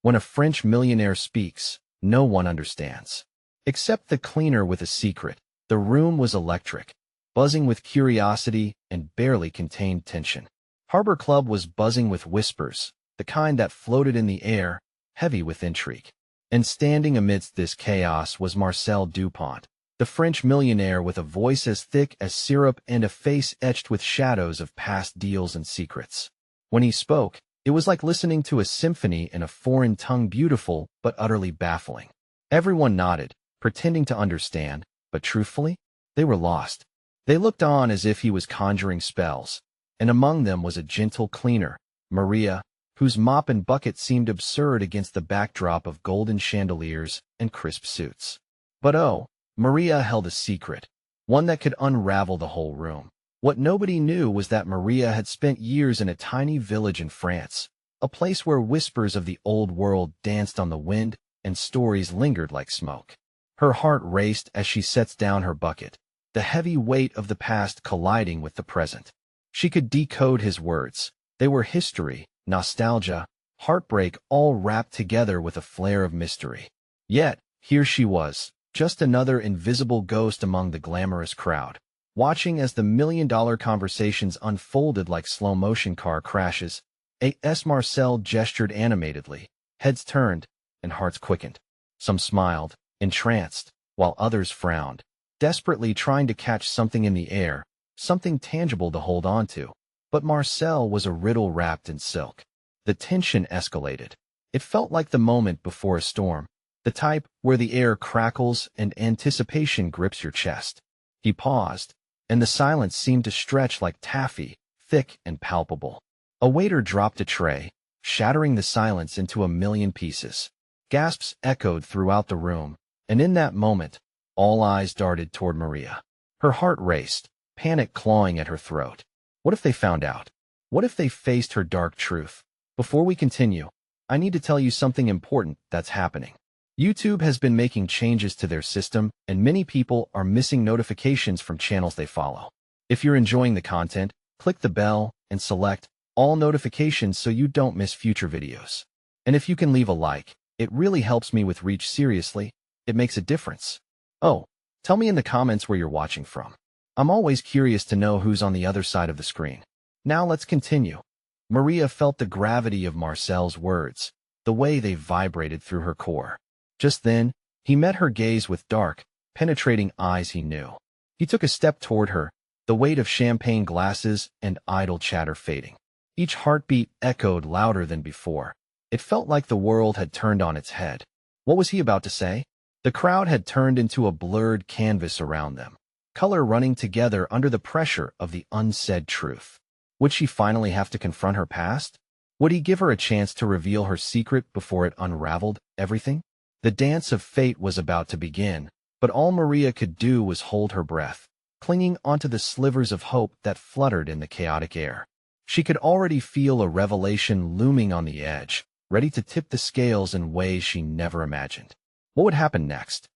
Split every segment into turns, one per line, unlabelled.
When a French millionaire speaks, no one understands. Except the cleaner with a secret. The room was electric, buzzing with curiosity and barely contained tension. Harbor Club was buzzing with whispers, the kind that floated in the air, heavy with intrigue. And standing amidst this chaos was Marcel Dupont, the French millionaire with a voice as thick as syrup and a face etched with shadows of past deals and secrets. When he spoke, it was like listening to a symphony in a foreign tongue, beautiful but utterly baffling. Everyone nodded, pretending to understand, but truthfully, they were lost. They looked on as if he was conjuring spells, and among them was a gentle cleaner, Maria, whose mop and bucket seemed absurd against the backdrop of golden chandeliers and crisp suits. But oh, Maria held a secret, one that could unravel the whole room. What nobody knew was that Maria had spent years in a tiny village in France, a place where whispers of the old world danced on the wind and stories lingered like smoke. Her heart raced as she sets down her bucket, the heavy weight of the past colliding with the present. She could decode his words. They were history, nostalgia, heartbreak, all wrapped together with a flare of mystery. Yet, here she was, just another invisible ghost among the glamorous crowd, watching as the million-dollar conversations unfolded like slow-motion car crashes. A.S. Marcel gestured animatedly, heads turned, and hearts quickened. Some smiled, entranced, while others frowned, desperately trying to catch something in the air, something tangible to hold on to. But Marcel was a riddle wrapped in silk. The tension escalated. It felt like the moment before a storm, the type where the air crackles and anticipation grips your chest. He paused, and the silence seemed to stretch like taffy, thick and palpable. A waiter dropped a tray, shattering the silence into a million pieces. Gasps echoed throughout the room, and in that moment, all eyes darted toward Maria. Her heart raced, panic clawing at her throat. What if they found out? What if they faced her dark truth? Before we continue, I need to tell you something important that's happening. YouTube has been making changes to their system, and many people are missing notifications from channels they follow. If you're enjoying the content, click the bell and select all notifications so you don't miss future videos. And if you can leave a like, it really helps me with reach. Seriously, it makes a difference. Oh, tell me in the comments where you're watching from. I'm always curious to know who's on the other side of the screen. Now let's continue. Maria felt the gravity of Marcel's words, the way they vibrated through her core. Just then, he met her gaze with dark, penetrating eyes he knew. He took a step toward her, the weight of champagne glasses and idle chatter fading. Each heartbeat echoed louder than before. It felt like the world had turned on its head. What was he about to say? The crowd had turned into a blurred canvas around them, color running together under the pressure of the unsaid truth. Would she finally have to confront her past? Would he give her a chance to reveal her secret before it unraveled everything? The dance of fate was about to begin, but all Maria could do was hold her breath, clinging onto the slivers of hope that fluttered in the chaotic air. She could already feel a revelation looming on the edge, ready to tip the scales in ways she never imagined. What would happen next?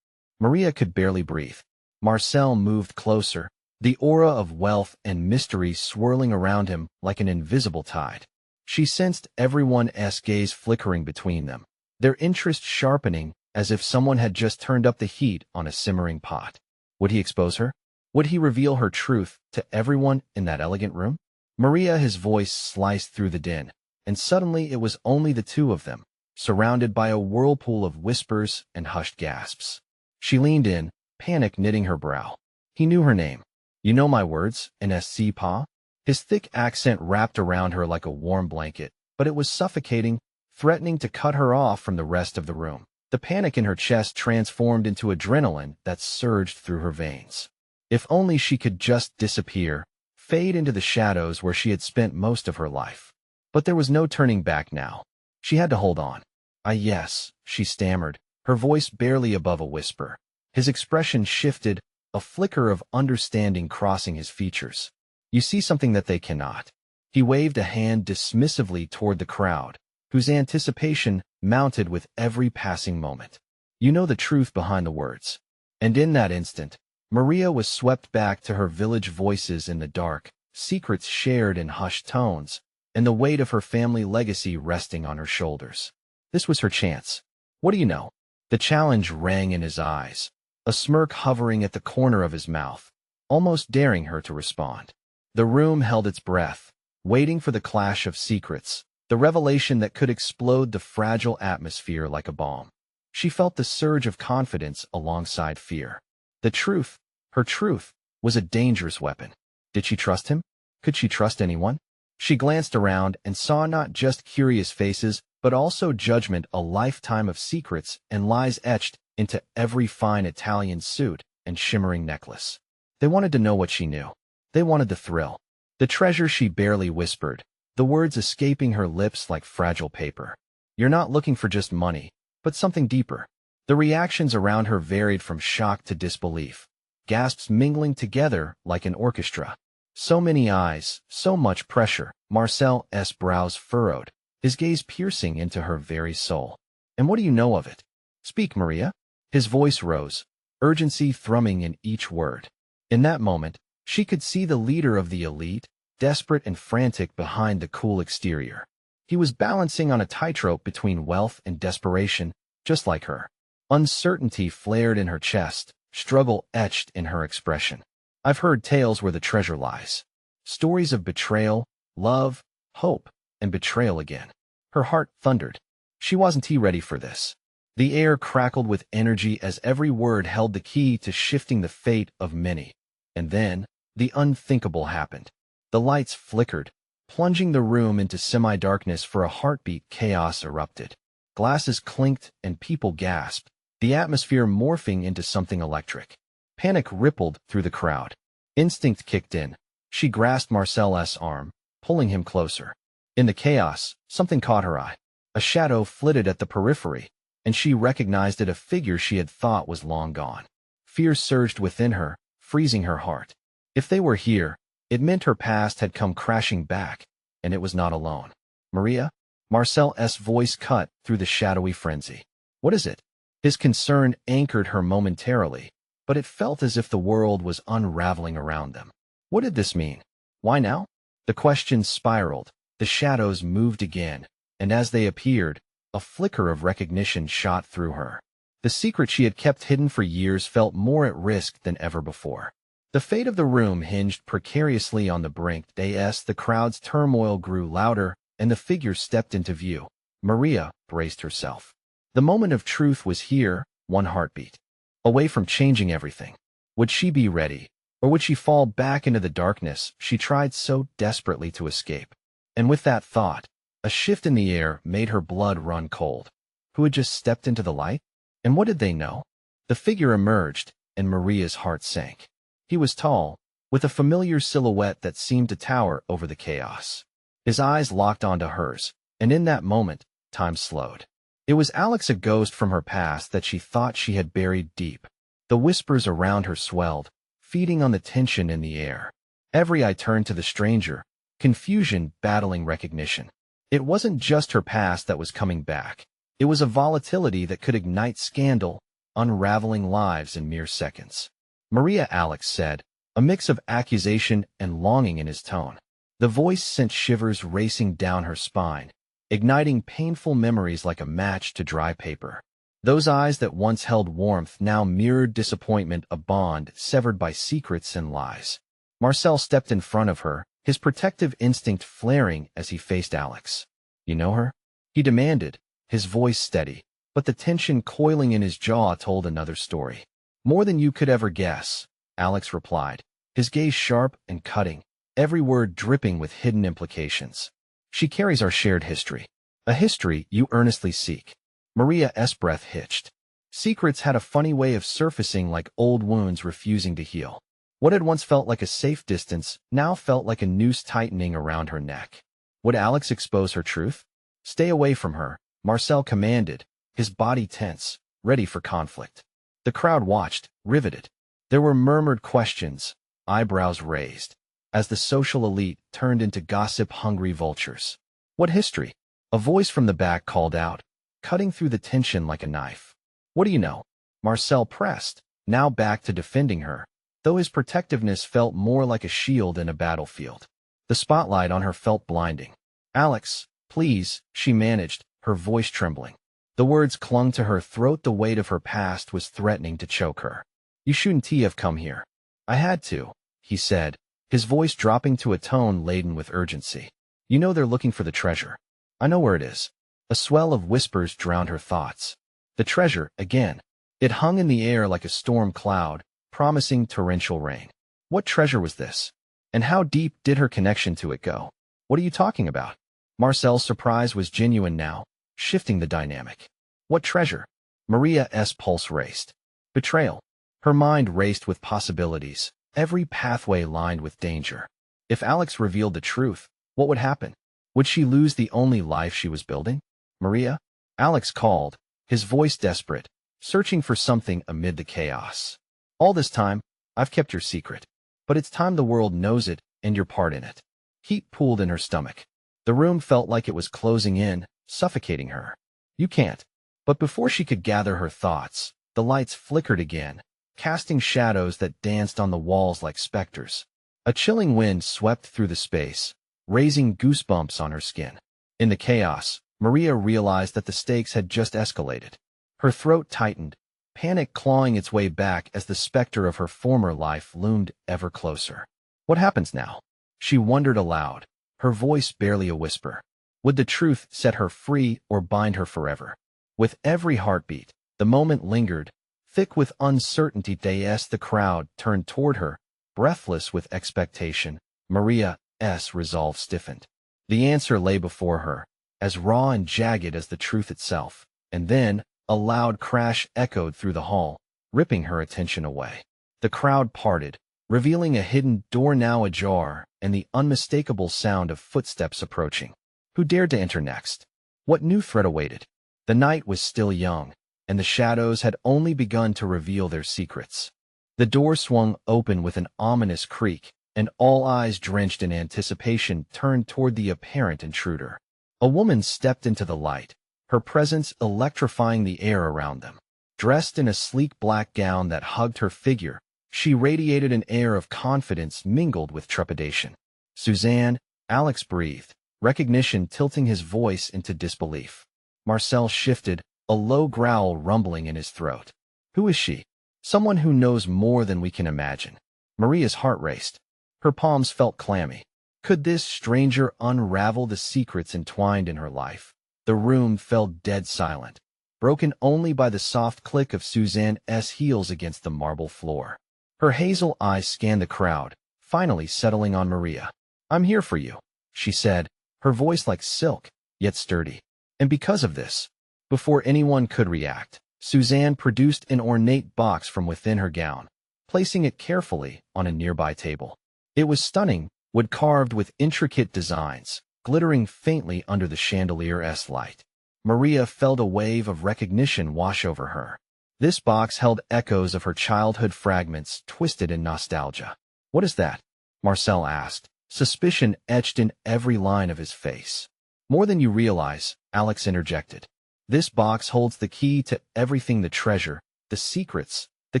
Maria could barely breathe. Marcel moved closer, the aura of wealth and mystery swirling around him like an invisible tide. She sensed everyone's gaze flickering between them, their interest sharpening as if someone had just turned up the heat on a simmering pot. Would he expose her? Would he reveal her truth to everyone in that elegant room? Maria, his voice sliced through the din, and suddenly it was only the two of them, surrounded by a whirlpool of whispers and hushed gasps. She leaned in, panic knitting her brow. He knew her name. You know my words, N.S.C. Pa? His thick accent wrapped around her like a warm blanket, but it was suffocating, threatening to cut her off from the rest of the room. The panic in her chest transformed into adrenaline that surged through her veins. If only she could just disappear, fade into the shadows where she had spent most of her life. But there was no turning back now. She had to hold on. Yes, she stammered, her voice barely above a whisper. His expression shifted, a flicker of understanding crossing his features. You see something that they cannot. He waved a hand dismissively toward the crowd, whose anticipation mounted with every passing moment. You know the truth behind the words. And in that instant, Maria was swept back to her village voices in the dark, secrets shared in hushed tones, and the weight of her family legacy resting on her shoulders. This was her chance. What do you know? The challenge rang in his eyes, a smirk hovering at the corner of his mouth, almost daring her to respond. The room held its breath, waiting for the clash of secrets, the revelation that could explode the fragile atmosphere like a bomb. She felt the surge of confidence alongside fear. The truth, her truth, was a dangerous weapon. Did she trust him? Could she trust anyone? She glanced around and saw not just curious faces, but also judgment, a lifetime of secrets and lies etched into every fine Italian suit and shimmering necklace. They wanted to know what she knew. They wanted the thrill. The treasure she barely whispered, the words escaping her lips like fragile paper. You're not looking for just money, but something deeper. The reactions around her varied from shock to disbelief, gasps mingling together like an orchestra. So many eyes, so much pressure. Marcel's brows furrowed, his gaze piercing into her very soul. And what do you know of it? Speak, Maria. His voice rose, urgency thrumming in each word. In that moment, she could see the leader of the elite, desperate and frantic behind the cool exterior. He was balancing on a tightrope between wealth and desperation, just like her. Uncertainty flared in her chest, struggle etched in her expression. I've heard tales where the treasure lies. Stories of betrayal, love, hope, and betrayal again. Her heart thundered. She wasn't ready for this. The air crackled with energy as every word held the key to shifting the fate of many. And then, the unthinkable happened. The lights flickered, plunging the room into semi-darkness. For a heartbeat, chaos erupted. Glasses clinked and people gasped, the atmosphere morphing into something electric. Panic rippled through the crowd. Instinct kicked in. She grasped Marcel's arm, pulling him closer. In the chaos, something caught her eye. A shadow flitted at the periphery, and she recognized it, a figure she had thought was long gone. Fear surged within her, freezing her heart. If they were here, it meant her past had come crashing back, and it was not alone. Maria? Marcel's voice cut through the shadowy frenzy. What is it? His concern anchored her momentarily, but it felt as if the world was unraveling around them. What did this mean? Why now? The questions spiraled, the shadows moved again, and as they appeared, a flicker of recognition shot through her. The secret she had kept hidden for years felt more at risk than ever before. The fate of the room hinged precariously on the brink. The crowd's turmoil grew louder, and the figure stepped into view. Maria braced herself. The moment of truth was here, one heartbeat away from changing everything. Would she be ready, or would she fall back into the darkness she tried so desperately to escape? And with that thought, a shift in the air made her blood run cold. Who had just stepped into the light? And what did they know? The figure emerged, and Maria's heart sank. He was tall, with a familiar silhouette that seemed to tower over the chaos. His eyes locked onto hers, and in that moment, time slowed. It was Alex, a ghost from her past that she thought she had buried deep. The whispers around her swelled, feeding on the tension in the air. Every eye turned to the stranger, confusion battling recognition. It wasn't just her past that was coming back. It was a volatility that could ignite scandal, unraveling lives in mere seconds. Maria, Alex said, a mix of accusation and longing in his tone. The voice sent shivers racing down her spine, igniting painful memories like a match to dry paper. Those eyes that once held warmth now mirrored disappointment, a bond severed by secrets and lies. Marcel stepped in front of her, his protective instinct flaring as he faced Alex. You know her? He demanded, his voice steady, but the tension coiling in his jaw told another story. More than you could ever guess, Alex replied, his gaze sharp and cutting, every word dripping with hidden implications. She carries our shared history, a history you earnestly seek. Maria's breath hitched. Secrets had a funny way of surfacing like old wounds refusing to heal. What had once felt like a safe distance now felt like a noose tightening around her neck. Would Alex expose her truth? Stay away from her, Marcel commanded, his body tense, ready for conflict. The crowd watched, riveted. There were murmured questions, eyebrows raised, as the social elite turned into gossip-hungry vultures. What history? A voice from the back called out, cutting through the tension like a knife. What do you know? Marcel pressed, now back to defending her, though his protectiveness felt more like a shield in a battlefield. The spotlight on her felt blinding. Alex, please, she managed, her voice trembling. The words clung to her throat. The weight of her past was threatening to choke her. You shouldn't have come here. I had to, he said, his voice dropping to a tone laden with urgency. You know they're looking for the treasure. I know where it is. A swell of whispers drowned her thoughts. The treasure, again. It hung in the air like a storm cloud, promising torrential rain. What treasure was this? And how deep did her connection to it go? What are you talking about? Marcel's surprise was genuine now, shifting the dynamic. What treasure? Maria's pulse raced. Betrayal. Her mind raced with possibilities, every pathway lined with danger. If Alex revealed the truth, what would happen? Would she lose the only life she was building? Maria? Alex called, his voice desperate, searching for something amid the chaos. All this time, I've kept your secret. But it's time the world knows it, and your part in it. Heat pooled in her stomach. The room felt like it was closing in, suffocating her. You can't. But before she could gather her thoughts, the lights flickered again, casting shadows that danced on the walls like specters. A chilling wind swept through the space, raising goosebumps on her skin. In the chaos, Maria realized that the stakes had just escalated. Her throat tightened, panic clawing its way back as the specter of her former life loomed ever closer. What happens now? She wondered aloud, her voice barely a whisper. Would the truth set her free or bind her forever? With every heartbeat, the moment lingered, thick with uncertainty. The crowd turned toward her, breathless with expectation. Maria's resolve stiffened. The answer lay before her, as raw and jagged as the truth itself. And then, a loud crash echoed through the hall, ripping her attention away. The crowd parted, revealing a hidden door now ajar and the unmistakable sound of footsteps approaching. Who dared to enter next? What new threat awaited? The night was still young, and the shadows had only begun to reveal their secrets. The door swung open with an ominous creak, and all eyes drenched in anticipation turned toward the apparent intruder. A woman stepped into the light, her presence electrifying the air around them. Dressed in a sleek black gown that hugged her figure, she radiated an air of confidence mingled with trepidation. Suzanne, Alex breathed, recognition tilting his voice into disbelief. Marcel shifted, a low growl rumbling in his throat. Who is she? Someone who knows more than we can imagine. Maria's heart raced. Her palms felt clammy. Could this stranger unravel the secrets entwined in her life? The room fell dead silent, broken only by the soft click of Suzanne's heels against the marble floor. Her hazel eyes scanned the crowd, finally settling on Maria. I'm here for you, she said, her voice like silk, yet sturdy. And because of this, before anyone could react, Suzanne produced an ornate box from within her gown, placing it carefully on a nearby table. It was stunning, wood-carved with intricate designs, glittering faintly under the chandelier's light. Maria felt a wave of recognition wash over her. This box held echoes of her childhood fragments twisted in nostalgia. What is that? Marcel asked, suspicion etched in every line of his face. More than you realize, Alex interjected. This box holds the key to everything: the treasure, the secrets, the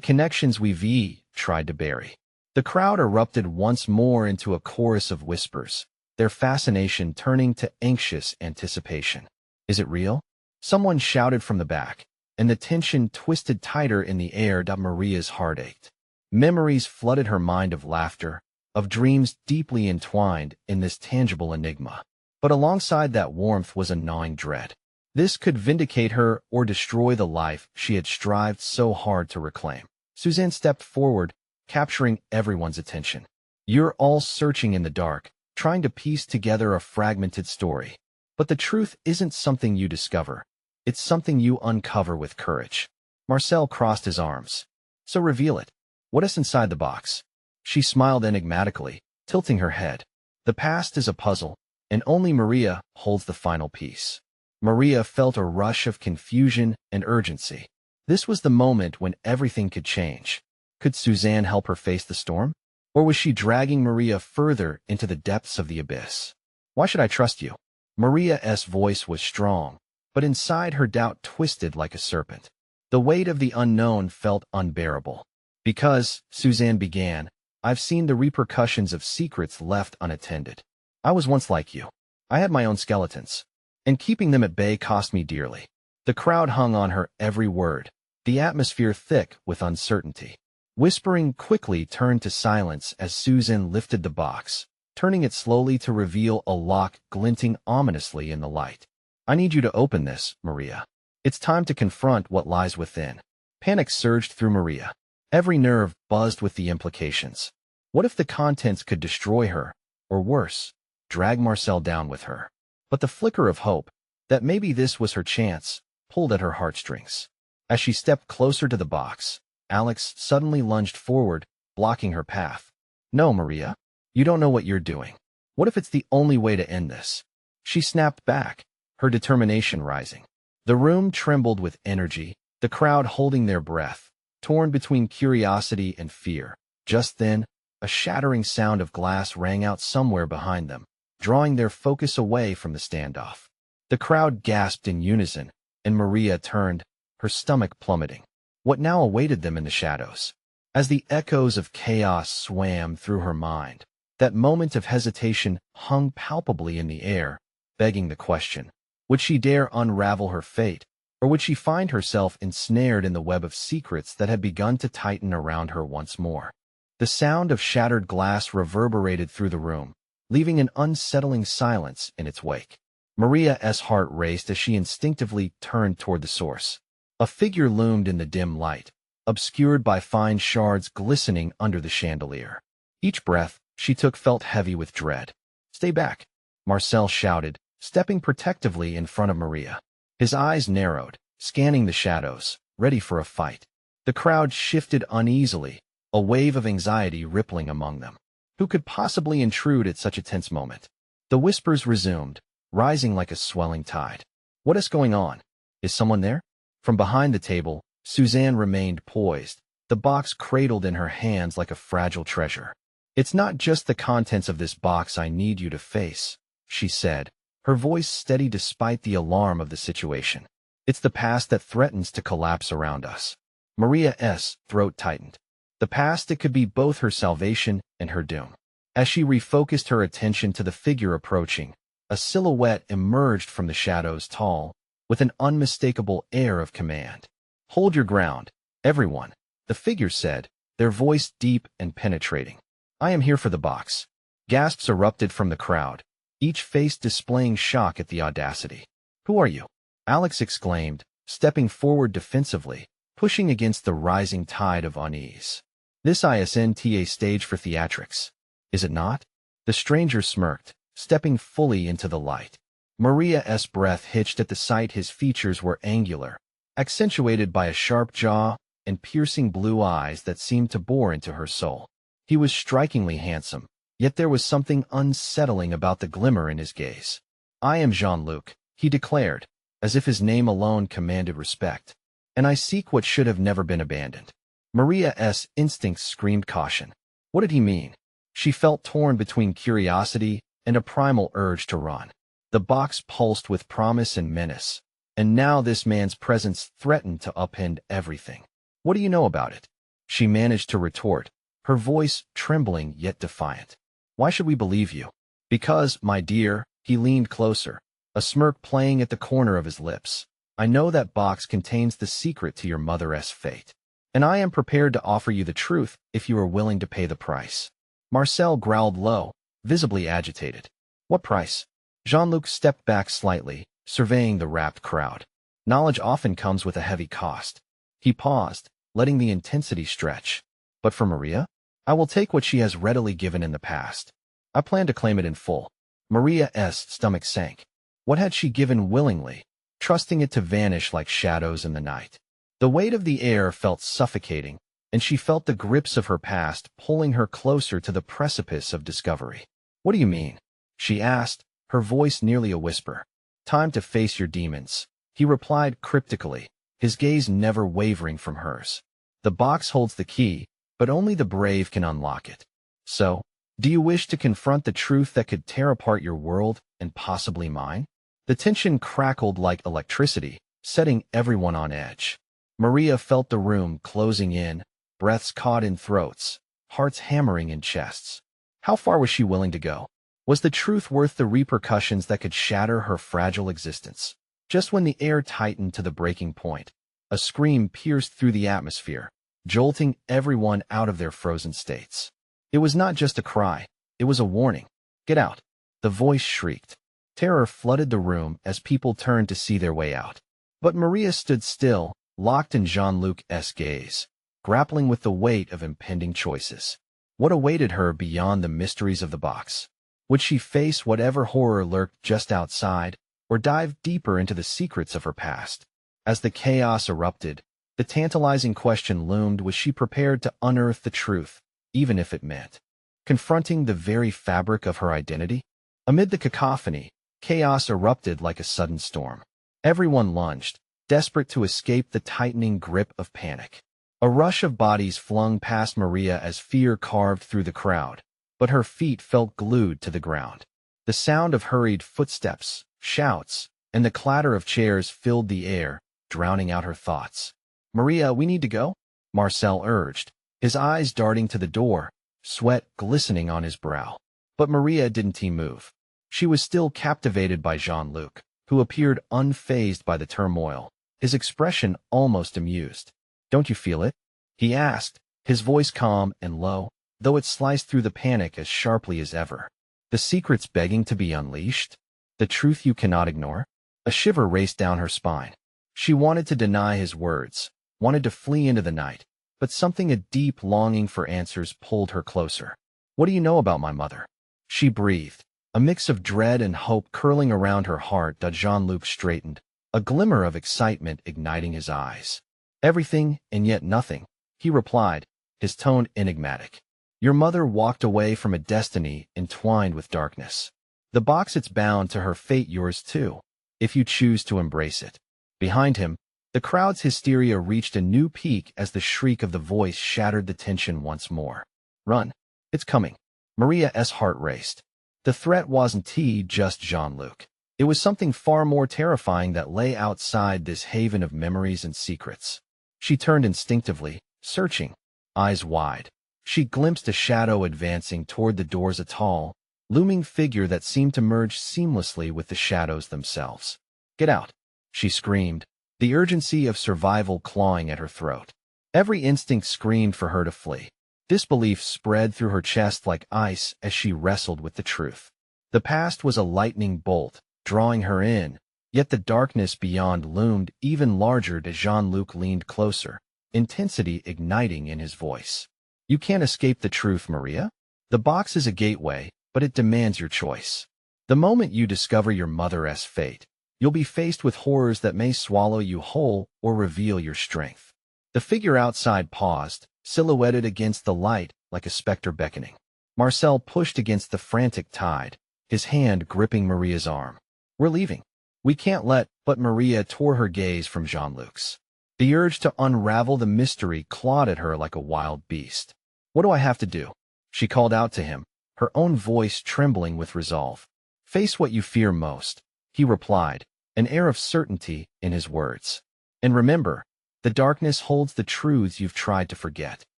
connections we've tried to bury. The crowd erupted once more into a chorus of whispers, their fascination turning to anxious anticipation. Is it real? Someone shouted from the back, and the tension twisted tighter in the air. Maria's heart ached. Memories flooded her mind of laughter, of dreams deeply entwined in this tangible enigma. But alongside that warmth was a gnawing dread. This could vindicate her or destroy the life she had strived so hard to reclaim. Suzanne stepped forward, capturing everyone's attention. You're all searching in the dark, trying to piece together a fragmented story. But the truth isn't something you discover. It's something you uncover with courage. Marcel crossed his arms. So reveal it. What is inside the box? She smiled enigmatically, tilting her head. The past is a puzzle, and only Maria holds the final piece. Maria felt a rush of confusion and urgency. This was the moment when everything could change. Could Suzanne help her face the storm? Or was she dragging Maria further into the depths of the abyss? Why should I trust you? Maria's voice was strong, but inside her doubt twisted like a serpent. The weight of the unknown felt unbearable. Because, Suzanne began, I've seen the repercussions of secrets left unattended. I was once like you. I had my own skeletons, and keeping them at bay cost me dearly. The crowd hung on her every word, the atmosphere thick with uncertainty. Whispering quickly turned to silence as Susan lifted the box, turning it slowly to reveal a lock glinting ominously in the light. "I need you to open this, Maria. It's time to confront what lies within." Panic surged through Maria. Every nerve buzzed with the implications. What if the contents could destroy her, or worse, drag Marcel down with her? But the flicker of hope, that maybe this was her chance, pulled at her heartstrings. As she stepped closer to the box, Alex suddenly lunged forward, blocking her path. "No, Maria. You don't know what you're doing. What if it's the only way to end this?" She snapped back, her determination rising. The room trembled with energy, the crowd holding their breath, torn between curiosity and fear. Just then, a shattering sound of glass rang out somewhere behind them, drawing their focus away from the standoff. The crowd gasped in unison, and Maria turned, her stomach plummeting. What now awaited them in the shadows? As the echoes of chaos swam through her mind, that moment of hesitation hung palpably in the air, begging the question: would she dare unravel her fate, or would she find herself ensnared in the web of secrets that had begun to tighten around her once more? The sound of shattered glass reverberated through the room, leaving an unsettling silence in its wake. Maria's heart raced as she instinctively turned toward the source. A figure loomed in the dim light, obscured by fine shards glistening under the chandelier. Each breath she took felt heavy with dread. "Stay back," Marcel shouted, stepping protectively in front of Maria. His eyes narrowed, scanning the shadows, ready for a fight. The crowd shifted uneasily, a wave of anxiety rippling among them. Who could possibly intrude at such a tense moment? The whispers resumed, rising like a swelling tide. "What is going on? Is someone there?" From behind the table, Suzanne remained poised, the box cradled in her hands like a fragile treasure. "It's not just the contents of this box I need you to face," she said, her voice steady despite the alarm of the situation. "It's the past that threatens to collapse around us." Maria's throat tightened. The past that could be both her salvation and her doom. As she refocused her attention to the figure approaching, a silhouette emerged from the shadows, tall, with an unmistakable air of command. "Hold your ground, everyone," the figure said, their voice deep and penetrating. "I am here for the box." Gasps erupted from the crowd, each face displaying shock at the audacity. "Who are you?" Alex exclaimed, stepping forward defensively, pushing against the rising tide of unease. "This isn't a stage for theatrics, is it not?" The stranger smirked, stepping fully into the light. Maria's breath hitched at the sight. His features were angular, accentuated by a sharp jaw and piercing blue eyes that seemed to bore into her soul. He was strikingly handsome, yet there was something unsettling about the glimmer in his gaze. "I am Jean-Luc," he declared, as if his name alone commanded respect, "and I seek what should have never been abandoned." Maria's instincts screamed caution. What did he mean? She felt torn between curiosity and a primal urge to run. The box pulsed with promise and menace, and now this man's presence threatened to upend everything. "What do you know about it?" she managed to retort, her voice trembling yet defiant. "Why should we believe you?" "Because, my dear," he leaned closer, a smirk playing at the corner of his lips, "I know that box contains the secret to your mother's fate, and I am prepared to offer you the truth if you are willing to pay the price." Marcel growled low, visibly agitated. "What price?" Jean-Luc stepped back slightly, surveying the rapt crowd. "Knowledge often comes with a heavy cost." He paused, letting the intensity stretch. "But for Maria? I will take what she has readily given in the past. I plan to claim it in full." Maria's stomach sank. What had she given willingly, trusting it to vanish like shadows in the night? The weight of the air felt suffocating, and she felt the grips of her past pulling her closer to the precipice of discovery. "What do you mean?" she asked, her voice nearly a whisper. "Time to face your demons," he replied cryptically, his gaze never wavering from hers. "The box holds the key, but only the brave can unlock it. So, do you wish to confront the truth that could tear apart your world and possibly mine?" The tension crackled like electricity, setting everyone on edge. Maria felt the room closing in, breaths caught in throats, hearts hammering in chests. How far was she willing to go? Was the truth worth the repercussions that could shatter her fragile existence? Just when the air tightened to the breaking point, a scream pierced through the atmosphere, jolting everyone out of their frozen states. It was not just a cry, it was a warning. Get out! The voice shrieked. Terror flooded the room as people turned to see their way out. But Maria stood still, locked in Jean-Luc's gaze, grappling with the weight of impending choices. What awaited her beyond the mysteries of the box? Would she face whatever horror lurked just outside, or dive deeper into the secrets of her past? As the chaos erupted, the tantalizing question loomed: was she prepared to unearth the truth, even if it meant confronting the very fabric of her identity? Amid the cacophony, chaos erupted like a sudden storm. Everyone lunged, desperate to escape the tightening grip of panic. A rush of bodies flung past Maria as fear carved through the crowd, but her feet felt glued to the ground. The sound of hurried footsteps, shouts, and the clatter of chairs filled the air, drowning out her thoughts. "Maria, we need to go," Marcel urged, his eyes darting to the door, sweat glistening on his brow. But Maria didn't move. She was still captivated by Jean-Luc, who appeared unfazed by the turmoil, his expression almost amused. "Don't you feel it?" he asked, his voice calm and low, though it sliced through the panic as sharply as ever. "The secret's begging to be unleashed? The truth you cannot ignore?" A shiver raced down her spine. She wanted to deny his words, wanted to flee into the night, but something, a deep longing for answers, pulled her closer. "What do you know about my mother?" she breathed, a mix of dread and hope curling around her heart. Jean-Luc straightened, a glimmer of excitement igniting his eyes. "Everything, and yet nothing," he replied, his tone enigmatic. "Your mother walked away from a destiny entwined with darkness. The box, it's bound to her fate, yours too, if you choose to embrace it." Behind him, the crowd's hysteria reached a new peak as the shriek of the voice shattered the tension once more. "Run! It's coming!" Maria's heart raced. The threat wasn't just Jean-Luc. It was something far more terrifying that lay outside this haven of memories and secrets. She turned instinctively, searching, eyes wide. She glimpsed a shadow advancing toward the doors, a tall, looming figure that seemed to merge seamlessly with the shadows themselves. "Get out!" she screamed, the urgency of survival clawing at her throat. Every instinct screamed for her to flee. Disbelief spread through her chest like ice as she wrestled with the truth. The past was a lightning bolt, drawing her in, yet the darkness beyond loomed even larger as Jean-Luc leaned closer, intensity igniting in his voice. "You can't escape the truth, Maria. The box is a gateway, but it demands your choice. The moment you discover your mother's fate, you'll be faced with horrors that may swallow you whole or reveal your strength." The figure outside paused, silhouetted against the light like a specter beckoning. Marcel pushed against the frantic tide, his hand gripping Maria's arm. "We're leaving. We can't let—" But Maria tore her gaze from Jean-Luc's. The urge to unravel the mystery clawed at her like a wild beast. "What do I have to do?" she called out to him, her own voice trembling with resolve. "Face what you fear most," he replied, an air of certainty in his words. "And remember, the darkness holds the truths you've tried to forget."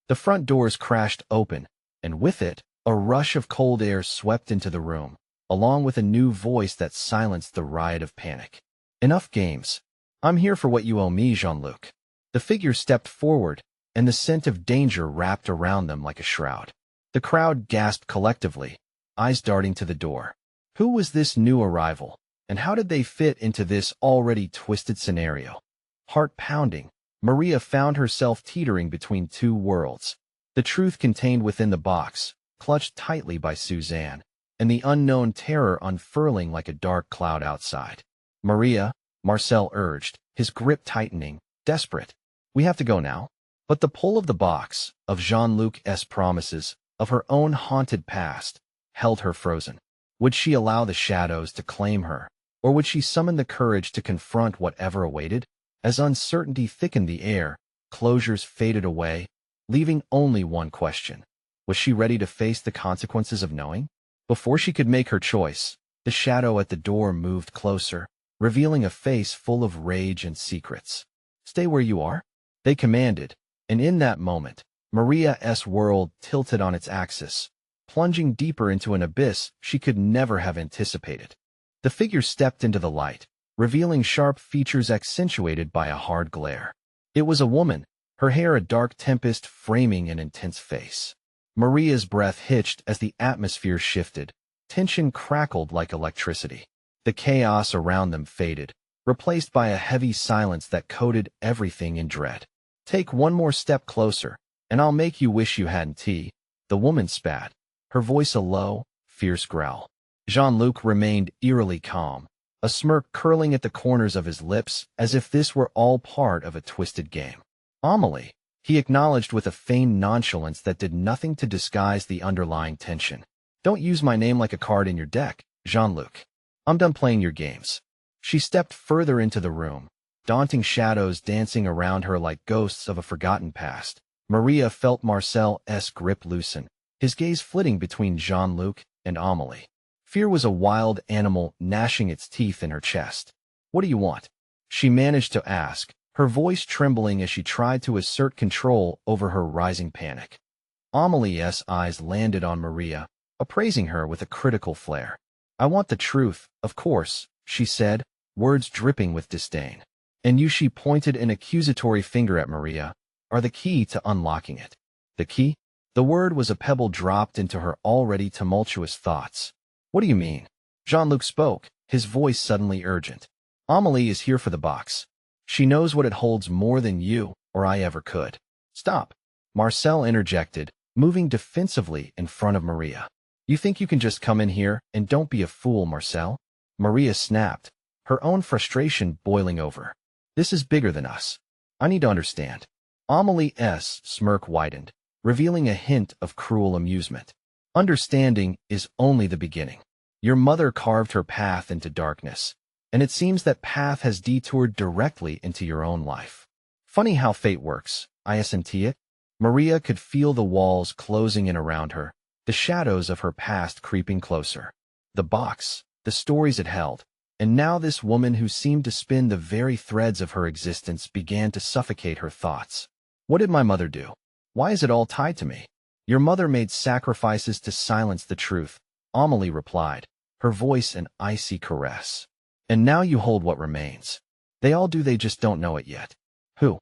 The front doors crashed open, and with it, a rush of cold air swept into the room, along with a new voice that silenced the riot of panic. "Enough games. I'm here for what you owe me, Jean-Luc." The figure stepped forward, and the scent of danger wrapped around them like a shroud. The crowd gasped collectively, eyes darting to the door. Who was this new arrival, and how did they fit into this already twisted scenario? Heart pounding, Maria found herself teetering between two worlds. The truth contained within the box, clutched tightly by Suzanne, and the unknown terror unfurling like a dark cloud outside. "Maria," Marcel urged, his grip tightening, desperate. "We have to go now." But the pull of the box, of Jean-Luc's promises, of her own haunted past, held her frozen. Would she allow the shadows to claim her, or would she summon the courage to confront whatever awaited? As uncertainty thickened the air, closures faded away, leaving only one question. Was she ready to face the consequences of knowing? Before she could make her choice, the shadow at the door moved closer, revealing a face full of rage and secrets. "Stay where you are," they commanded, and in that moment, Maria's world tilted on its axis, plunging deeper into an abyss she could never have anticipated. The figure stepped into the light, revealing sharp features accentuated by a hard glare. It was a woman, her hair a dark tempest framing an intense face. Maria's breath hitched as the atmosphere shifted. Tension crackled like electricity. The chaos around them faded, replaced by a heavy silence that coated everything in dread. "Take one more step closer, and I'll make you wish you hadn't tea," the woman spat, her voice a low, fierce growl. Jean-Luc remained eerily calm, a smirk curling at the corners of his lips as if this were all part of a twisted game. "Amélie," he acknowledged with a feigned nonchalance that did nothing to disguise the underlying tension. "Don't use my name like a card in your deck, Jean-Luc. I'm done playing your games." She stepped further into the room, daunting shadows dancing around her like ghosts of a forgotten past. Maria felt Marcel's grip loosen, his gaze flitting between Jean-Luc and Amélie. Fear was a wild animal gnashing its teeth in her chest. "What do you want?" she managed to ask, her voice trembling as she tried to assert control over her rising panic. Amélie's eyes landed on Maria, appraising her with a critical flare. "I want the truth, of course," she said, words dripping with disdain. "And you," she pointed an accusatory finger at Maria, "are the key to unlocking it." The key? The word was a pebble dropped into her already tumultuous thoughts. "What do you mean?" Jean-Luc spoke, his voice suddenly urgent. "Amélie is here for the box. She knows what it holds more than you or I ever could." "Stop," Marcel interjected, moving defensively in front of Maria. "You think you can just come in here and don't be a fool, Marcel?" Maria snapped, her own frustration boiling over. "This is bigger than us. I need to understand." Amélie's smirk widened, revealing a hint of cruel amusement. "Understanding is only the beginning. Your mother carved her path into darkness, and it seems that path has detoured directly into your own life. Funny how fate works, isn't it?" Maria could feel the walls closing in around her, the shadows of her past creeping closer. The box, the stories it held, and now this woman who seemed to spin the very threads of her existence began to suffocate her thoughts. "What did my mother do? Why is it all tied to me?" "Your mother made sacrifices to silence the truth," Amélie replied, her voice an icy caress. "And now you hold what remains. They all do, they just don't know it yet." Who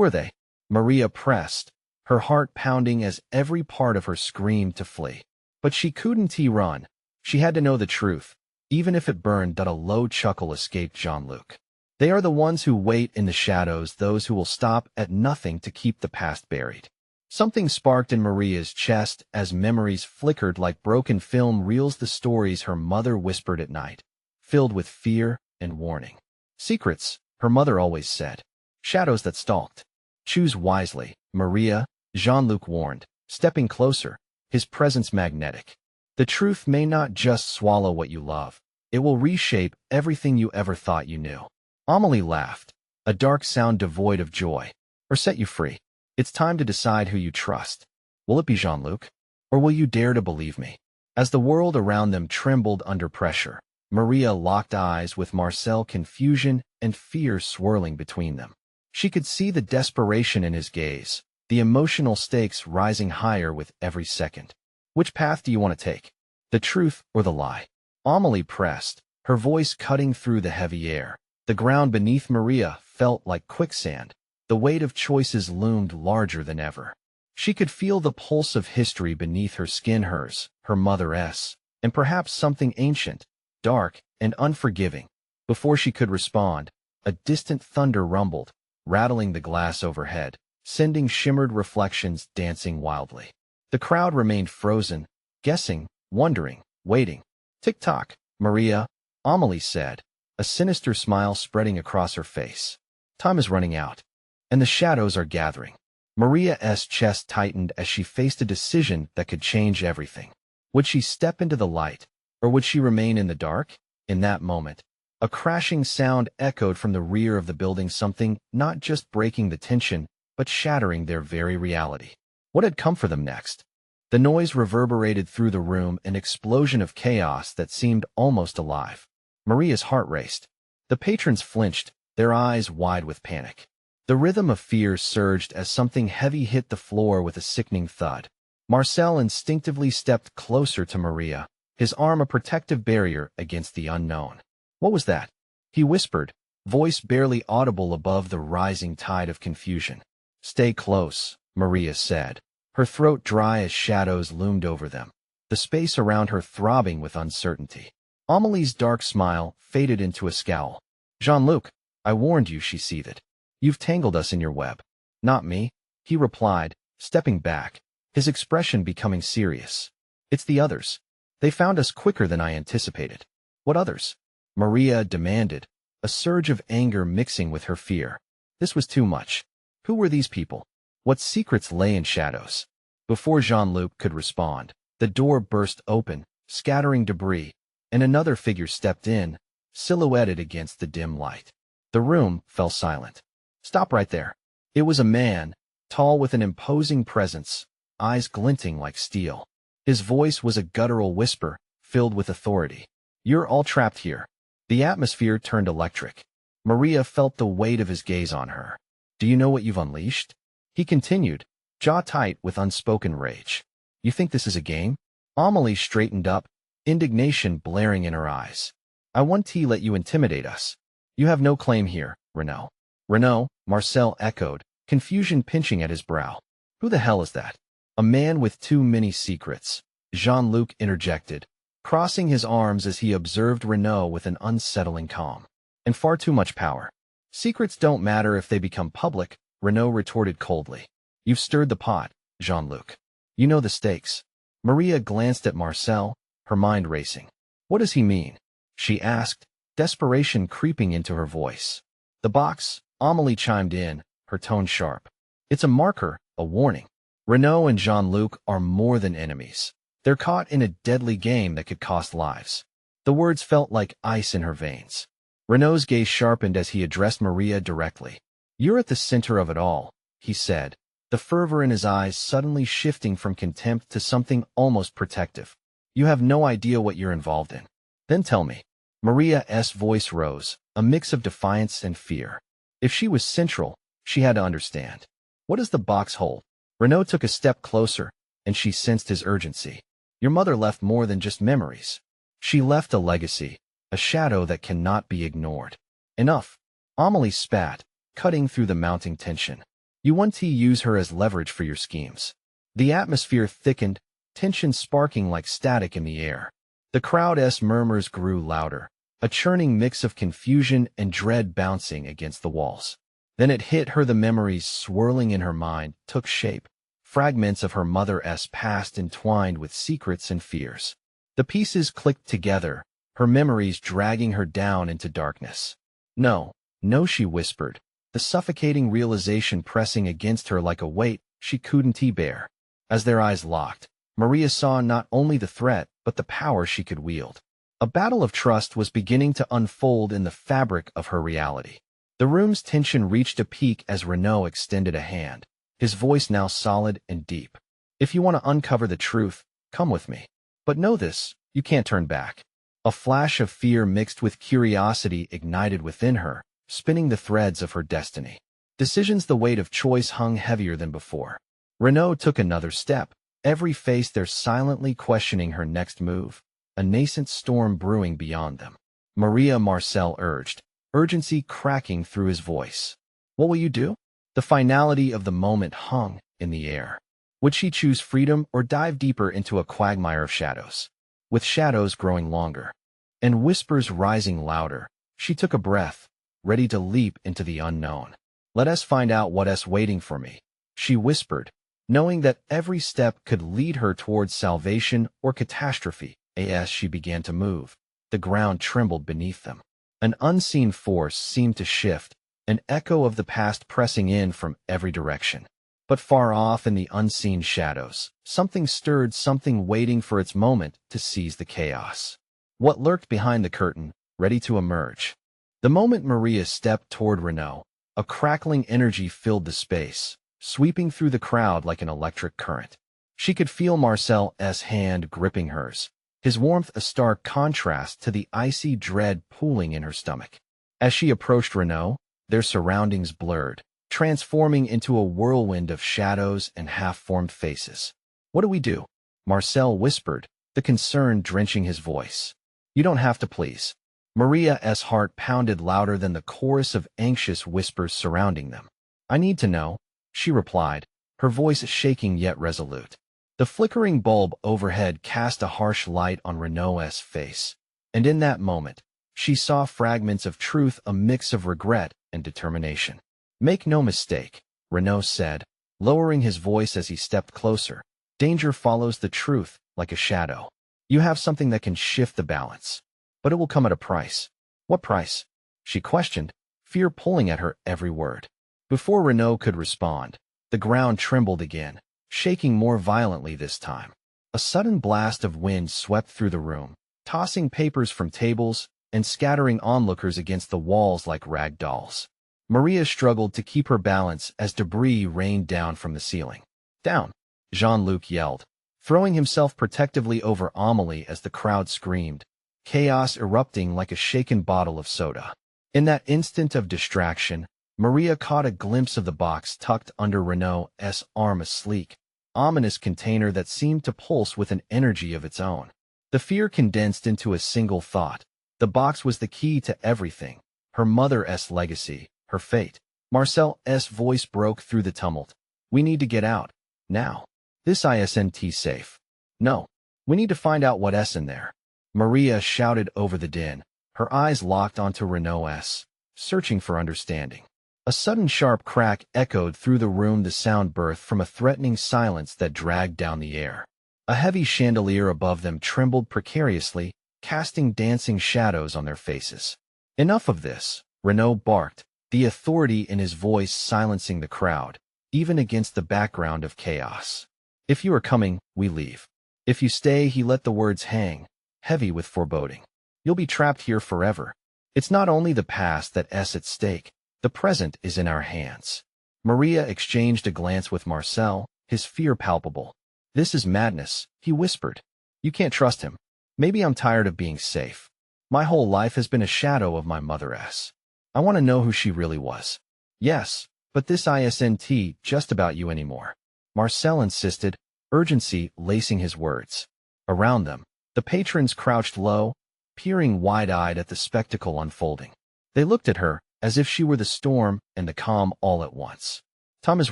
are they?" Maria pressed, her heart pounding as every part of her screamed to flee. But she couldn't run. She had to know the truth, even if it burned. A low chuckle escaped Jean-Luc. "They are the ones who wait in the shadows, those who will stop at nothing to keep the past buried." Something sparked in Maria's chest as memories flickered like broken film reels, the stories her mother whispered at night, filled with fear and warning. "Secrets," her mother always said. "Shadows that stalked." "Choose wisely, Maria," Jean-Luc warned, stepping closer, his presence magnetic. "The truth may not just swallow what you love. It will reshape everything you ever thought you knew." Amélie laughed, a dark sound devoid of joy. "Or set you free. It's time to decide who you trust. Will it be Jean-Luc? Or will you dare to believe me?" As the world around them trembled under pressure, Maria locked eyes with Marcel, confusion and fear swirling between them. She could see the desperation in his gaze, the emotional stakes rising higher with every second. "Which path do you want to take? The truth or the lie?" Amélie pressed, her voice cutting through the heavy air. The ground beneath Maria felt like quicksand. The weight of choices loomed larger than ever. She could feel the pulse of history beneath her skin, hers, her mother's, and perhaps something ancient, dark, and unforgiving. Before she could respond, a distant thunder rumbled, rattling the glass overhead, sending shimmered reflections dancing wildly. The crowd remained frozen, guessing, wondering, waiting. "Tick-tock, Maria," Amélie said, a sinister smile spreading across her face. "Time is running out, and the shadows are gathering." Maria's chest tightened as she faced a decision that could change everything. Would she step into the light, or would she remain in the dark? In that moment, a crashing sound echoed from the rear of the building, something not just breaking the tension, but shattering their very reality. What had come for them next? The noise reverberated through the room, an explosion of chaos that seemed almost alive. Maria's heart raced. The patrons flinched, their eyes wide with panic. The rhythm of fear surged as something heavy hit the floor with a sickening thud. Marcel instinctively stepped closer to Maria, his arm a protective barrier against the unknown. "What was that?" He whispered, voice barely audible above the rising tide of confusion. Stay close, Maria said, her throat dry as shadows loomed over them, the space around her throbbing with uncertainty. Amelie's dark smile faded into a scowl. Jean-Luc, I warned you, she seethed. You've tangled us in your web. Not me, he replied, stepping back, his expression becoming serious. It's the others. They found us quicker than I anticipated. What others? Maria demanded, a surge of anger mixing with her fear. This was too much. Who were these people? What secrets lay in shadows? Before Jean-Luc could respond, the door burst open, scattering debris, and another figure stepped in, silhouetted against the dim light. The room fell silent. Stop right there. It was a man, tall with an imposing presence, eyes glinting like steel. His voice was a guttural whisper, filled with authority. You're all trapped here. The atmosphere turned electric. Maria felt the weight of his gaze on her. Do you know what you've unleashed? He continued, jaw tight with unspoken rage. You think this is a game? Amelie straightened up, indignation blaring in her eyes. I won't let you intimidate us. You have no claim here, Renaud. Renaud, Marcel echoed, confusion pinching at his brow. Who the hell is that? A man with too many secrets, Jean-Luc interjected, crossing his arms as he observed Renaud with an unsettling calm. And far too much power. Secrets don't matter if they become public, Renaud retorted coldly. You've stirred the pot, Jean-Luc. You know the stakes. Maria glanced at Marcel, her mind racing. What does he mean? She asked, desperation creeping into her voice. The box, Amelie chimed in, her tone sharp. It's a marker, a warning. Renaud and Jean-Luc are more than enemies. They're caught in a deadly game that could cost lives. The words felt like ice in her veins. Renaud's gaze sharpened as he addressed Maria directly. You're at the center of it all, he said, the fervor in his eyes suddenly shifting from contempt to something almost protective. You have no idea what you're involved in. Then tell me. Maria's voice rose, a mix of defiance and fear. If she was central, she had to understand. What does the box hold? Renaud took a step closer, and she sensed his urgency. Your mother left more than just memories. She left a legacy, a shadow that cannot be ignored. Enough. Amelie spat, cutting through the mounting tension. You want to use her as leverage for your schemes. The atmosphere thickened, tension sparking like static in the air. The crowd's murmurs grew louder, a churning mix of confusion and dread bouncing against the walls. Then it hit her, the memories swirling in her mind took shape, fragments of her mother's past entwined with secrets and fears. The pieces clicked together, her memories dragging her down into darkness. No, no, she whispered, the suffocating realization pressing against her like a weight she couldn't bear. As their eyes locked, Maria saw not only the threat, but the power she could wield. A battle of trust was beginning to unfold in the fabric of her reality. The room's tension reached a peak as Renaud extended a hand, his voice now solid and deep. If you want to uncover the truth, come with me. But know this, you can't turn back. A flash of fear mixed with curiosity ignited within her, spinning the threads of her destiny. Decisions, the weight of choice hung heavier than before. Renaud took another step, every face there silently questioning her next move, a nascent storm brewing beyond them. Maria, Marcel urged, urgency cracking through his voice. What will you do? The finality of the moment hung in the air. Would she choose freedom or dive deeper into a quagmire of shadows? With shadows growing longer and whispers rising louder, she took a breath, ready to leap into the unknown. Let us find out what's waiting for me, she whispered, knowing that every step could lead her towards salvation or catastrophe. As she began to move, the ground trembled beneath them. An unseen force seemed to shift, an echo of the past pressing in from every direction. But far off in the unseen shadows, something stirred, something waiting for its moment to seize the chaos. What lurked behind the curtain, ready to emerge? The moment Maria stepped toward Renaud, a crackling energy filled the space, sweeping through the crowd like an electric current. She could feel Marcel's hand gripping hers, his warmth a stark contrast to the icy dread pooling in her stomach. As she approached Renaud, their surroundings blurred, transforming into a whirlwind of shadows and half-formed faces. What do we do? Marcel whispered, the concern drenching his voice. You don't have to, please. Maria's heart pounded louder than the chorus of anxious whispers surrounding them. "I need to know," she replied, her voice shaking yet resolute. The flickering bulb overhead cast a harsh light on Renault's face, and in that moment, she saw fragments of truth, a mix of regret and determination. "Make no mistake," Renault said, lowering his voice as he stepped closer. "Danger follows the truth like a shadow. You have something that can shift the balance, but it will come at a price." "What price?" she questioned, fear pulling at her every word. Before Renault could respond, the ground trembled again, shaking more violently this time. A sudden blast of wind swept through the room, tossing papers from tables and scattering onlookers against the walls like rag dolls. Maria struggled to keep her balance as debris rained down from the ceiling. "Down!" Jean-Luc yelled, throwing himself protectively over Amélie as the crowd screamed, chaos erupting like a shaken bottle of soda. In that instant of distraction, Maria caught a glimpse of the box tucked under Renault's arm, a sleek, ominous container that seemed to pulse with an energy of its own. The fear condensed into a single thought. The box was the key to everything: her mother's legacy, her fate. Marcel's voice broke through the tumult. "We need to get out. Now. This isn't safe." "No. We need to find out what's in there," Maria shouted over the din, her eyes locked onto Renault's, searching for understanding. A sudden sharp crack echoed through the room, the sound birthed from a threatening silence that dragged down the air. A heavy chandelier above them trembled precariously, casting dancing shadows on their faces. "Enough of this," Renault barked, the authority in his voice silencing the crowd, even against the background of chaos. "If you are coming, we leave. If you stay," he let the words hang, heavy with foreboding. "You'll be trapped here forever. It's not only the past that's at stake. The present is in our hands." Maria exchanged a glance with Marcel, his fear palpable. "This is madness," he whispered. "You can't trust him." "Maybe I'm tired of being safe. My whole life has been a shadow of my mother's. I want to know who she really was." "Yes, but this isn't just about you anymore," Marcel insisted, urgency lacing his words. Around them, the patrons crouched low, peering wide-eyed at the spectacle unfolding. They looked at her as if she were the storm and the calm all at once. "Time is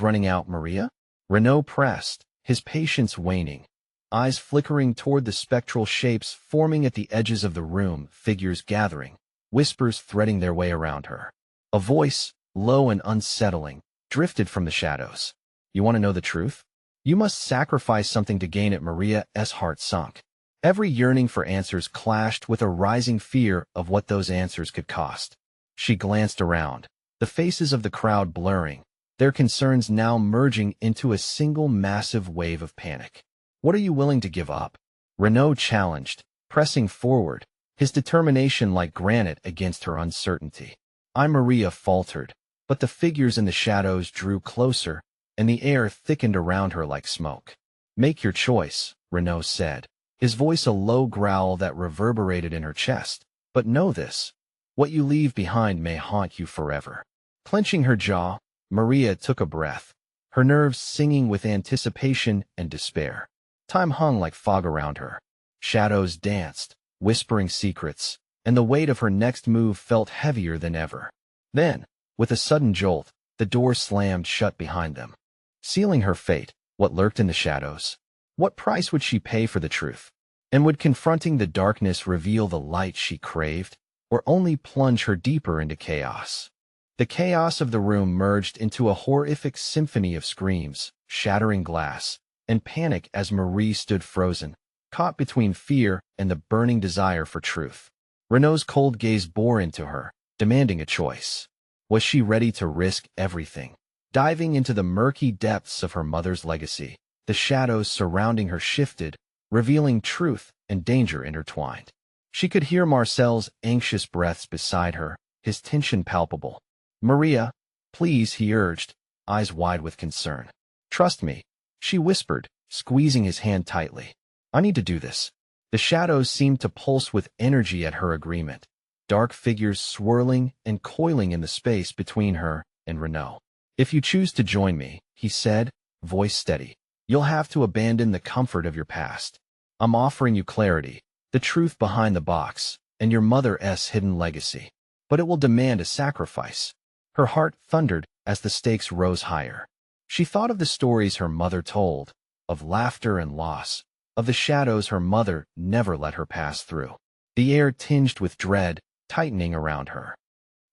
running out, Maria," Renault pressed, his patience waning, eyes flickering toward the spectral shapes forming at the edges of the room, figures gathering, whispers threading their way around her. A voice, low and unsettling, drifted from the shadows. "You want to know the truth? You must sacrifice something to gain it." Maria's heart sunk. Every yearning for answers clashed with a rising fear of what those answers could cost. She glanced around, the faces of the crowd blurring, their concerns now merging into a single massive wave of panic. "What are you willing to give up?" Renault challenged, pressing forward, his determination like granite against her uncertainty. Maria faltered, but the figures in the shadows drew closer, and the air thickened around her like smoke. "Make your choice," Renault said, his voice a low growl that reverberated in her chest. "But know this. What you leave behind may haunt you forever." Clenching her jaw, Maria took a breath, her nerves singing with anticipation and despair. Time hung like fog around her. Shadows danced, whispering secrets, and the weight of her next move felt heavier than ever. Then, with a sudden jolt, the door slammed shut behind them. Sealing her fate, what lurked in the shadows? What price would she pay for the truth? And would confronting the darkness reveal the light she craved, or only plunge her deeper into chaos? The chaos of the room merged into a horrific symphony of screams, shattering glass, and panic as Marie stood frozen, caught between fear and the burning desire for truth. Renault's cold gaze bore into her, demanding a choice. Was she ready to risk everything, diving into the murky depths of her mother's legacy? The shadows surrounding her shifted, revealing truth and danger intertwined. She could hear Marcel's anxious breaths beside her, his tension palpable. "Maria, please," he urged, eyes wide with concern. "Trust me," she whispered, squeezing his hand tightly. "I need to do this." The shadows seemed to pulse with energy at her agreement, dark figures swirling and coiling in the space between her and Renault. "If you choose to join me," he said, voice steady, "you'll have to abandon the comfort of your past. I'm offering you clarity, the truth behind the box, and your mother's hidden legacy. But it will demand a sacrifice. Her heart thundered as the stakes rose higher. She thought of the stories her mother told, of laughter and loss, of the shadows her mother never let her pass through. The air tinged with dread, tightening around her.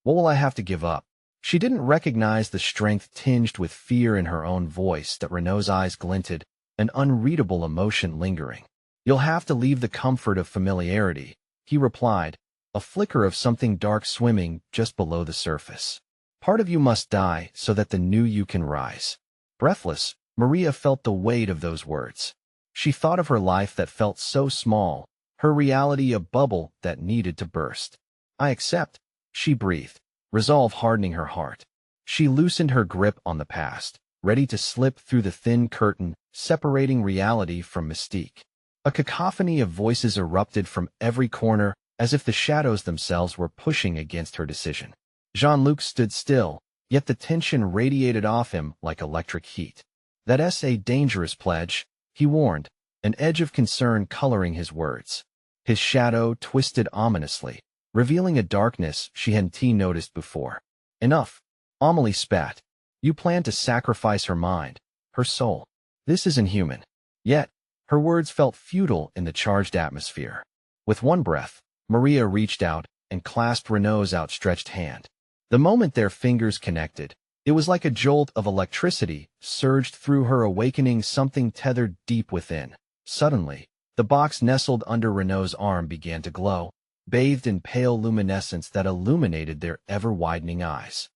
What will I have to give up? She didn't recognize the strength tinged with fear in her own voice that Renault's eyes glinted, an unreadable emotion lingering. You'll have to leave the comfort of familiarity, he replied, a flicker of something dark swimming just below the surface. Part of you must die so that the new you can rise. Breathless, Maria felt the weight of those words. She thought of her life that felt so small, her reality a bubble that needed to burst. I accept, she breathed, resolve hardening her heart. She loosened her grip on the past, ready to slip through the thin curtain, separating reality from mystique. A cacophony of voices erupted from every corner, as if the shadows themselves were pushing against her decision. Jean-Luc stood still, yet the tension radiated off him like electric heat. That's a dangerous pledge, he warned, an edge of concern coloring his words. His shadow twisted ominously, revealing a darkness she hadn't noticed before. Enough, Amélie spat. You plan to sacrifice her mind, her soul. This is inhuman. Yet, her words felt futile in the charged atmosphere. With one breath, Maria reached out and clasped Renault's outstretched hand. The moment their fingers connected, it was like a jolt of electricity surged through her, awakening something tethered deep within. Suddenly, the box nestled under Renault's arm began to glow, bathed in pale luminescence that illuminated their ever-widening eyes.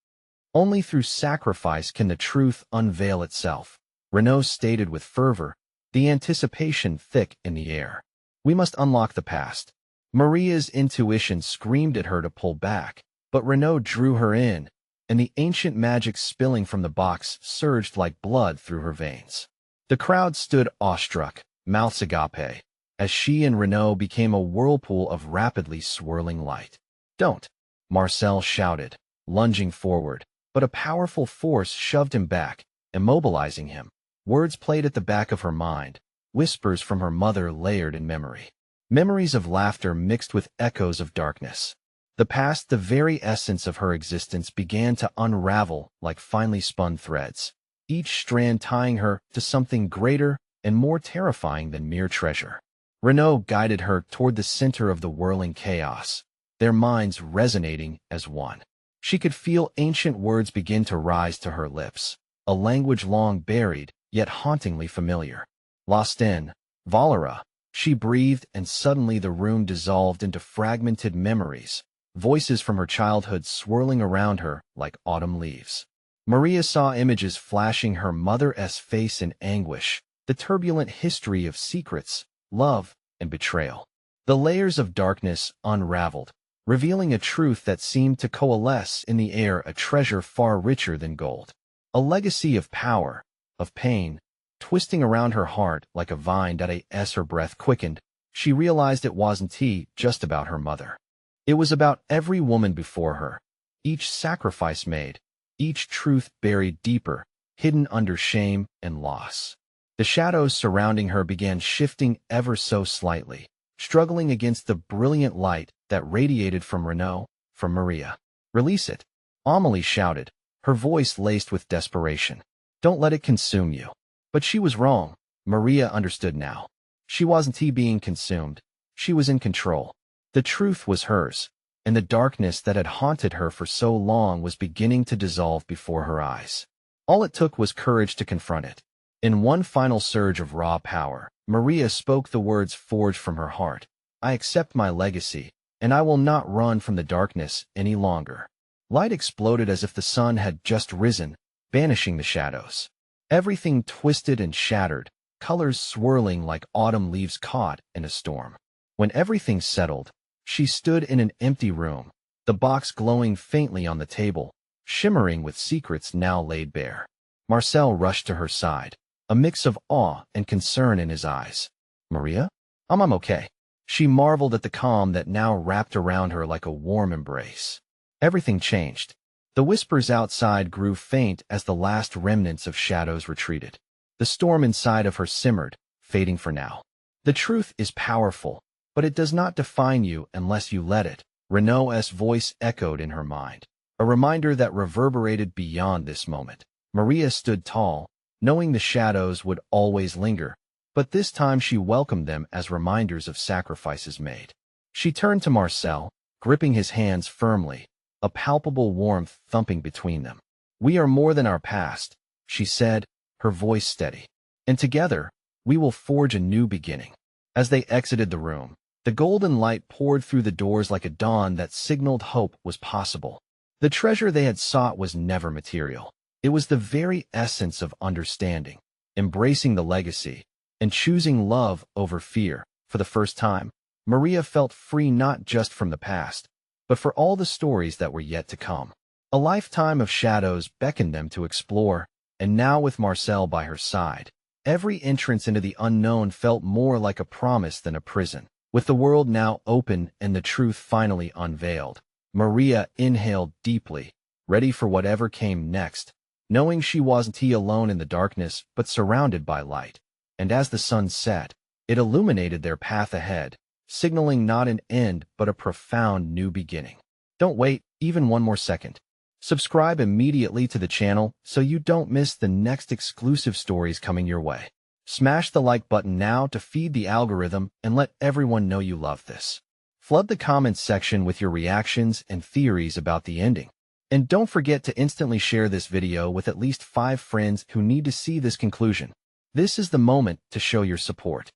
Only through sacrifice can the truth unveil itself, Renault stated with fervor, the anticipation thick in the air. We must unlock the past. Maria's intuition screamed at her to pull back, but Renault drew her in, and the ancient magic spilling from the box surged like blood through her veins. The crowd stood awestruck, mouths agape, as she and Renault became a whirlpool of rapidly swirling light. Don't! Marcel shouted, lunging forward, but a powerful force shoved him back, immobilizing him. Words played at the back of her mind, whispers from her mother layered in memory. Memories of laughter mixed with echoes of darkness. The past, the very essence of her existence, began to unravel like finely spun threads, each strand tying her to something greater and more terrifying than mere treasure. Renault guided her toward the center of the whirling chaos, their minds resonating as one. She could feel ancient words begin to rise to her lips, a language long buried, yet hauntingly familiar. Lost in Valera, she breathed, and suddenly the room dissolved into fragmented memories, voices from her childhood swirling around her like autumn leaves. Maria saw images flashing, her mother's face in anguish, the turbulent history of secrets, love, and betrayal. The layers of darkness unraveled, revealing a truth that seemed to coalesce in the air, a treasure far richer than gold. A legacy of power, of pain, twisting around her heart like a vine. As her breath quickened, she realized it wasn't just about her mother. It was about every woman before her, each sacrifice made, each truth buried deeper, hidden under shame and loss. The shadows surrounding her began shifting ever so slightly, struggling against the brilliant light that radiated from Renault, from Maria. Release it, Amélie shouted, her voice laced with desperation. Don't let it consume you. But she was wrong. Maria understood now. She wasn't being consumed. She was in control. The truth was hers, and the darkness that had haunted her for so long was beginning to dissolve before her eyes. All it took was courage to confront it. In one final surge of raw power, Maria spoke the words forged from her heart. I accept my legacy, and I will not run from the darkness any longer. Light exploded as if the sun had just risen, banishing the shadows. Everything twisted and shattered, colors swirling like autumn leaves caught in a storm. When everything settled, she stood in an empty room, the box glowing faintly on the table, shimmering with secrets now laid bare. Marcel rushed to her side, a mix of awe and concern in his eyes. Maria? I'm okay. She marveled at the calm that now wrapped around her like a warm embrace. Everything changed. The whispers outside grew faint as the last remnants of shadows retreated. The storm inside of her simmered, fading for now. The truth is powerful, but it does not define you unless you let it. Renault's voice echoed in her mind, a reminder that reverberated beyond this moment. Maria stood tall, knowing the shadows would always linger, but this time she welcomed them as reminders of sacrifices made. She turned to Marcel, gripping his hands firmly, a palpable warmth thumping between them. "We are more than our past," she said, her voice steady. "And together, we will forge a new beginning." As they exited the room, the golden light poured through the doors like a dawn that signaled hope was possible. The treasure they had sought was never material. It was the very essence of understanding, embracing the legacy, and choosing love over fear. For the first time, Maria felt free not just from the past, but for all the stories that were yet to come. A lifetime of shadows beckoned them to explore, and now with Marcel by her side, every entrance into the unknown felt more like a promise than a prison. With the world now open and the truth finally unveiled, Maria inhaled deeply, ready for whatever came next, knowing she wasn't alone in the darkness but surrounded by light. And as the sun set, it illuminated their path ahead, signaling not an end but a profound new beginning. Don't wait even one more second. Subscribe immediately to the channel so you don't miss the next exclusive stories coming your way. Smash the like button now to feed the algorithm and let everyone know you love this. Flood the comments section with your reactions and theories about the ending. And don't forget to instantly share this video with at least 5 friends who need to see this conclusion. This is the moment to show your support.